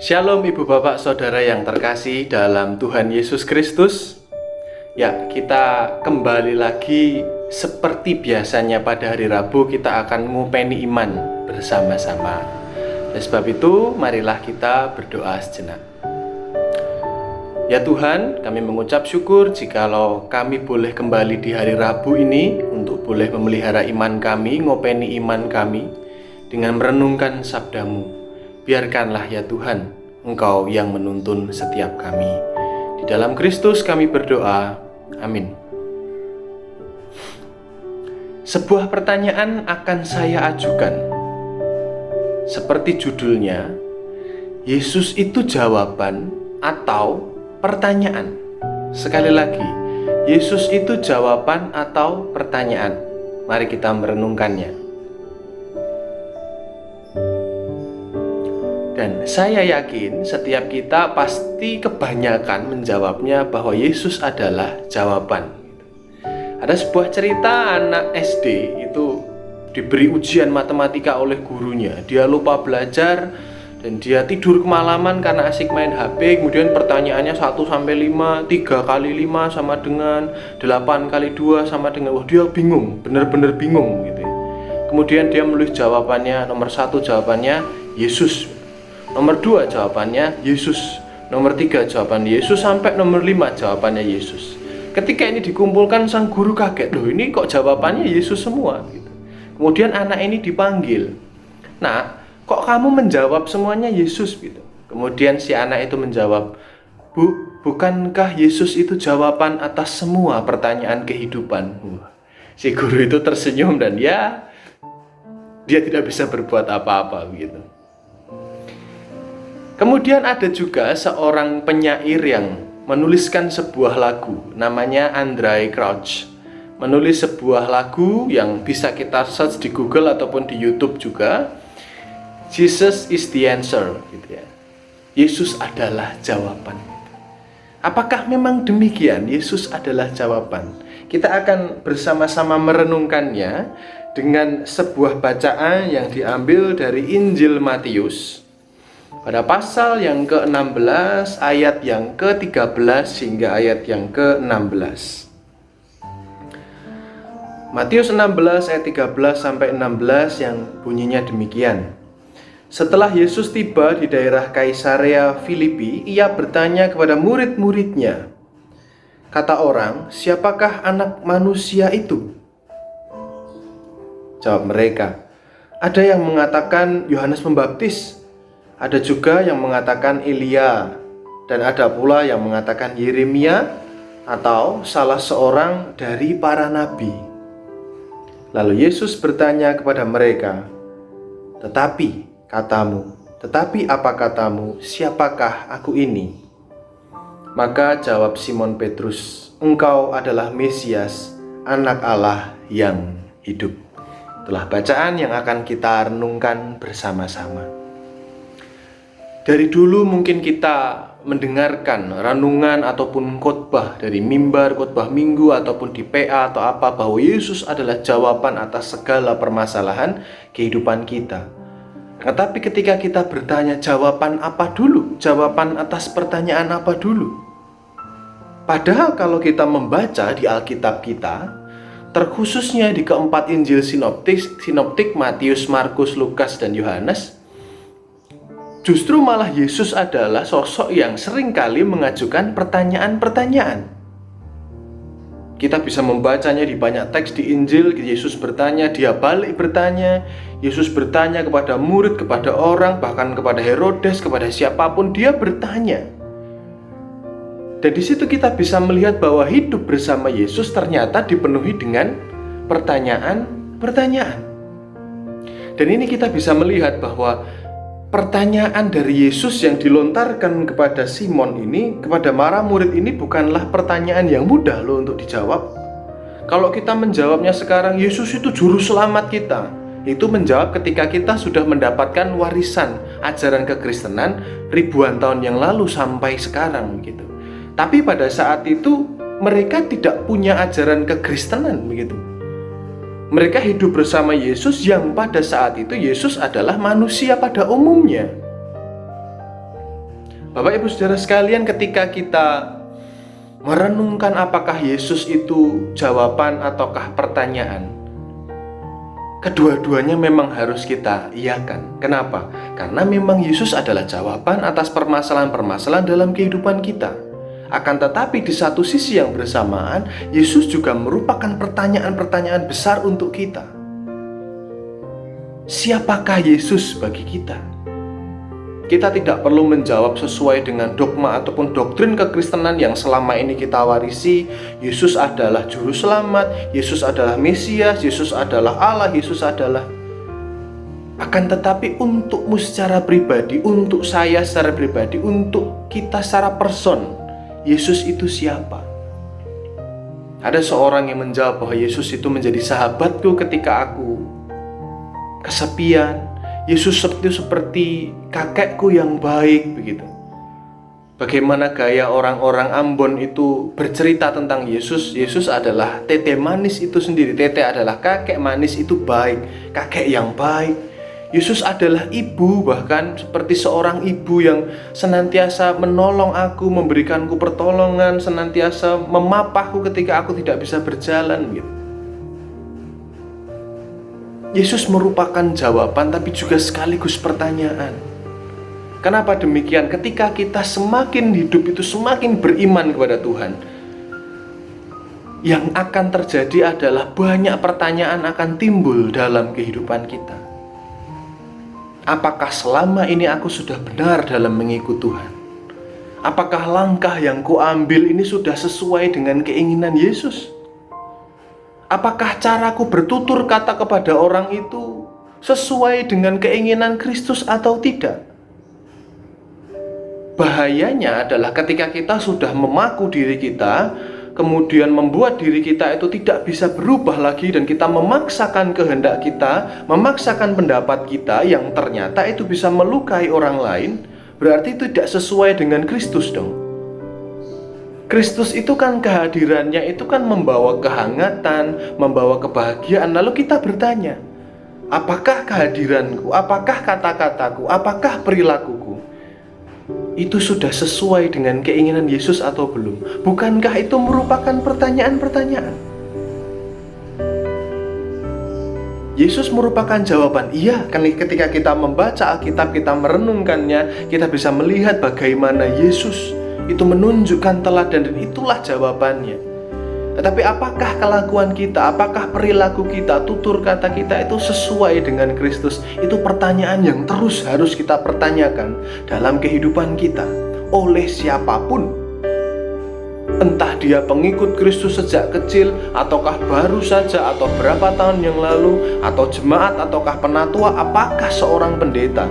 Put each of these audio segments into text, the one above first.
Shalom Ibu Bapak Saudara yang terkasih dalam Tuhan Yesus Kristus. Ya, kita kembali lagi seperti biasanya pada hari Rabu kita akan ngupeni iman bersama-sama. Oleh sebab itu, marilah kita berdoa sejenak. Ya Tuhan, kami mengucap syukur jikalau kami boleh kembali di hari Rabu ini untuk boleh memelihara iman kami, ngopeni iman kami dengan merenungkan sabda-Mu. Biarkanlah ya Tuhan, Engkau yang menuntun setiap kami. Di dalam Kristus kami berdoa. Amin. Sebuah pertanyaan akan saya ajukan. Seperti judulnya, Yesus itu jawaban atau pertanyaan? Sekali lagi, Yesus itu jawaban atau pertanyaan? Mari kita merenungkannya. Dan saya yakin setiap kita pasti kebanyakan menjawabnya bahwa Yesus adalah jawaban. Ada sebuah cerita anak SD itu diberi ujian matematika oleh gurunya. Dia lupa belajar dan dia tidur kemalaman karena asik main HP. Kemudian pertanyaannya 1 sampai 5, 3 kali 5 sama dengan 8 kali 2 sama dengan. Wah, dia bingung, benar-benar bingung gitu ya. Kemudian dia menulis jawabannya. Nomor 1 jawabannya Yesus. Nomor 2 jawabannya Yesus. Nomor 3 jawaban Yesus. Sampai nomor 5 jawabannya Yesus. Ketika ini dikumpulkan, sang guru kaget. Loh, ini kok jawabannya Yesus semua gitu. Kemudian anak ini dipanggil. Nah, kok kamu menjawab semuanya Yesus gitu. Kemudian si anak itu menjawab, Bu, bukankah Yesus itu jawaban atas semua pertanyaan kehidupan? Si guru itu tersenyum dan dia tidak bisa berbuat apa-apa gitu. Kemudian ada juga seorang penyair yang menuliskan sebuah lagu, namanya Andraé Crouch. Menulis sebuah lagu yang bisa kita search di Google ataupun di YouTube juga. Jesus is the answer gitu ya. Yesus adalah jawaban. Apakah memang demikian? Yesus adalah jawaban. Kita akan bersama-sama merenungkannya dengan sebuah bacaan yang diambil dari Injil Matius. Pada pasal yang ke-16, ayat yang ke-13 hingga ayat yang ke-16. Matius 16 ayat 13 sampai 16 yang bunyinya demikian. Setelah Yesus tiba di daerah Kaisarea Filipi, ia bertanya kepada murid-muridnya. Kata orang, siapakah anak manusia itu? Jawab mereka, ada yang mengatakan Yohanes Pembaptis. Ada juga yang mengatakan Elia, dan ada pula yang mengatakan Yeremia atau salah seorang dari para nabi. Lalu Yesus bertanya kepada mereka, tetapi apa katamu, siapakah aku ini? Maka jawab Simon Petrus, engkau adalah Mesias, anak Allah yang hidup. Itulah bacaan yang akan kita renungkan bersama-sama. Dari dulu mungkin kita mendengarkan renungan ataupun khotbah dari mimbar, khotbah minggu ataupun di PA atau apa, bahwa Yesus adalah jawaban atas segala permasalahan kehidupan kita. Tetapi ketika kita bertanya jawaban apa dulu? Jawaban atas pertanyaan apa dulu? Padahal kalau kita membaca di Alkitab kita, terkhususnya di keempat Injil sinoptik Matius, Markus, Lukas, dan Yohanes, justru malah Yesus adalah sosok yang seringkali mengajukan pertanyaan-pertanyaan. Kita bisa membacanya di banyak teks di Injil. Yesus bertanya, dia balik bertanya. Yesus bertanya kepada murid, kepada orang, bahkan kepada Herodes, kepada siapapun, dia bertanya. Dan di situ kita bisa melihat bahwa hidup bersama Yesus ternyata dipenuhi dengan pertanyaan-pertanyaan. Dan ini kita bisa melihat bahwa pertanyaan dari Yesus yang dilontarkan kepada Simon ini, kepada para murid ini, bukanlah pertanyaan yang mudah loh untuk dijawab. Kalau kita menjawabnya sekarang, Yesus itu juru selamat kita, itu menjawab ketika kita sudah mendapatkan warisan ajaran kekristenan ribuan tahun yang lalu sampai sekarang gitu. Tapi pada saat itu mereka tidak punya ajaran kekristenan begitu. Mereka hidup bersama Yesus yang pada saat itu Yesus adalah manusia pada umumnya. Bapak Ibu Saudara sekalian, ketika kita merenungkan apakah Yesus itu jawaban ataukah pertanyaan, kedua-duanya memang harus kita iakan. Kenapa? Karena memang Yesus adalah jawaban atas permasalahan-permasalahan dalam kehidupan kita. Akan tetapi di satu sisi yang bersamaan, Yesus juga merupakan pertanyaan-pertanyaan besar untuk kita. Siapakah Yesus bagi kita? Kita tidak perlu menjawab sesuai dengan dogma ataupun doktrin kekristenan yang selama ini kita warisi. Yesus adalah juru selamat, Yesus adalah Mesias, Yesus adalah Allah, Yesus adalah. Akan tetapi untukmu secara pribadi, untuk saya secara pribadi, untuk kita secara person, Yesus itu siapa? Ada seorang yang menjawab bahwa Yesus itu menjadi sahabatku ketika aku kesepian. Yesus seperti kakekku yang baik, begitu. Bagaimana gaya orang-orang Ambon itu bercerita tentang Yesus. Yesus adalah tete manis itu sendiri. Tete adalah kakek, manis itu baik, kakek yang baik. Yesus adalah ibu, bahkan seperti seorang ibu yang senantiasa menolong aku, memberikanku pertolongan, senantiasa memapahku ketika aku tidak bisa berjalan, gitu. Yesus merupakan jawaban tapi juga sekaligus pertanyaan. Kenapa demikian? Ketika kita semakin hidup itu semakin beriman kepada Tuhan, yang akan terjadi adalah banyak pertanyaan akan timbul dalam kehidupan kita. Apakah selama ini aku sudah benar dalam mengikut Tuhan? Apakah langkah yang kuambil ini sudah sesuai dengan keinginan Yesus? Apakah caraku bertutur kata kepada orang itu sesuai dengan keinginan Kristus atau tidak? Bahayanya adalah ketika kita sudah memaku diri kita, kemudian membuat diri kita itu tidak bisa berubah lagi, dan kita memaksakan kehendak kita, memaksakan pendapat kita yang ternyata itu bisa melukai orang lain, berarti itu tidak sesuai dengan Kristus dong. Kristus itu kan kehadirannya itu kan membawa kehangatan, membawa kebahagiaan. Lalu kita bertanya, apakah kehadiranku, apakah kata-kataku, apakah perilakuku itu sudah sesuai dengan keinginan Yesus atau belum? Bukankah itu merupakan pertanyaan-pertanyaan? Yesus merupakan jawaban. Iya, ketika kita membaca Alkitab, kita merenungkannya, kita bisa melihat bagaimana Yesus itu menunjukkan teladan, dan itulah jawabannya. Tetapi apakah kelakuan kita, apakah perilaku kita, tutur kata kita itu sesuai dengan Kristus? Itu pertanyaan yang terus harus kita pertanyakan dalam kehidupan kita oleh siapapun. Entah dia pengikut Kristus sejak kecil, ataukah baru saja, atau berapa tahun yang lalu, atau jemaat, ataukah penatua, apakah seorang pendeta,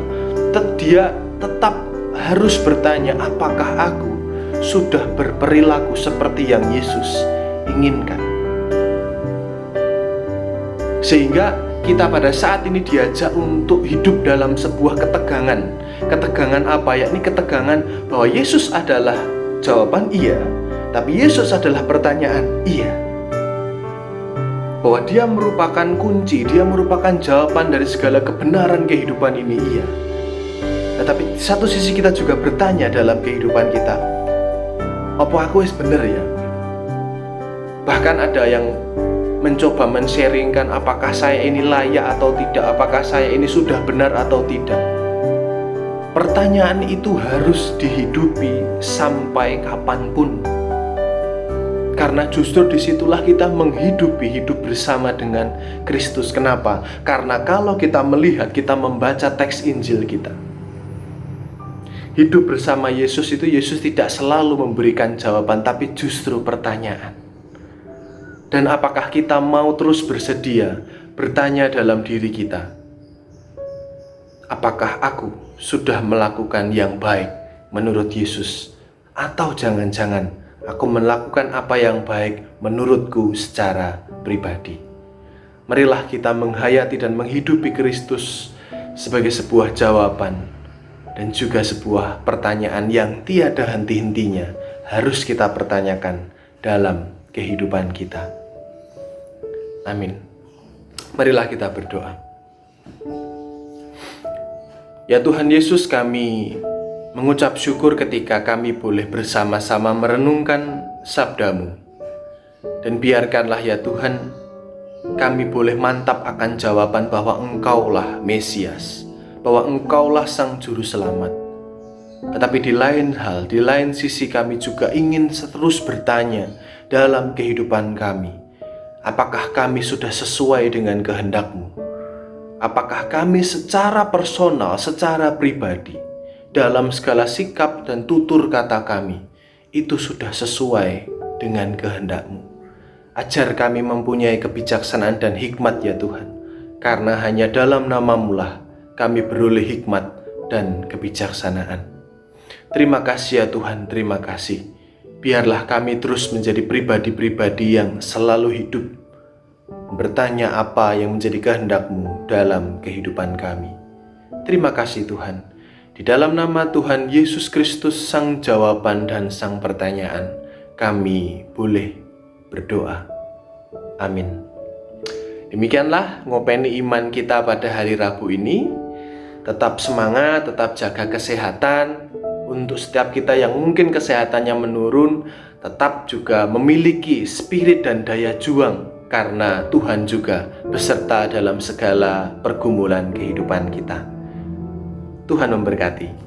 dia tetap harus bertanya, apakah aku sudah berperilaku seperti yang Yesus inginkan? Sehingga kita pada saat ini diajak untuk hidup dalam sebuah ketegangan. Ketegangan apa? Yakni ketegangan bahwa Yesus adalah jawaban, iya, tapi Yesus adalah pertanyaan, iya. Bahwa dia merupakan kunci, dia merupakan jawaban dari segala kebenaran kehidupan ini, iya. Tetapi di satu sisi kita juga bertanya dalam kehidupan kita, apa aku bener ya? Bahkan ada yang mencoba men-sharingkan apakah saya ini layak atau tidak, apakah saya ini sudah benar atau tidak. Pertanyaan itu harus dihidupi sampai kapanpun. Karena justru disitulah kita menghidupi hidup bersama dengan Kristus. Kenapa? Karena kalau kita melihat, kita membaca teks Injil kita, hidup bersama Yesus itu, Yesus tidak selalu memberikan jawaban, tapi justru pertanyaan. Dan apakah kita mau terus bersedia bertanya dalam diri kita, apakah aku sudah melakukan yang baik menurut Yesus? Atau jangan-jangan aku melakukan apa yang baik menurutku secara pribadi? Marilah kita menghayati dan menghidupi Kristus sebagai sebuah jawaban dan juga sebuah pertanyaan yang tiada henti-hentinya harus kita pertanyakan dalam kehidupan kita. Amin. Marilah kita berdoa. Ya Tuhan Yesus, kami mengucap syukur ketika kami boleh bersama-sama merenungkan sabda-Mu. Dan biarkanlah ya Tuhan, kami boleh mantap akan jawaban bahwa Engkaulah Mesias, bahwa Engkaulah Sang Juru Selamat. Tetapi di lain hal, di lain sisi kami juga ingin terus bertanya dalam kehidupan kami, apakah kami sudah sesuai dengan kehendak-Mu? Apakah kami secara personal, secara pribadi, dalam segala sikap dan tutur kata kami, itu sudah sesuai dengan kehendak-Mu? Ajar kami mempunyai kebijaksanaan dan hikmat ya Tuhan, karena hanya dalam nama-Mu lah kami beroleh hikmat dan kebijaksanaan. Terima kasih ya Tuhan, terima kasih. Biarlah kami terus menjadi pribadi-pribadi yang selalu hidup, bertanya apa yang menjadi kehendak-Mu dalam kehidupan kami. Terima kasih Tuhan. Di dalam nama Tuhan Yesus Kristus, Sang Jawaban dan Sang Pertanyaan, kami boleh berdoa. Amin. Demikianlah ngopeni iman kita pada hari Rabu ini. Tetap semangat, tetap jaga kesehatan. Untuk setiap kita yang mungkin kesehatannya menurun, tetap juga memiliki spirit dan daya juang, karena Tuhan juga beserta dalam segala pergumulan kehidupan kita. Tuhan memberkati.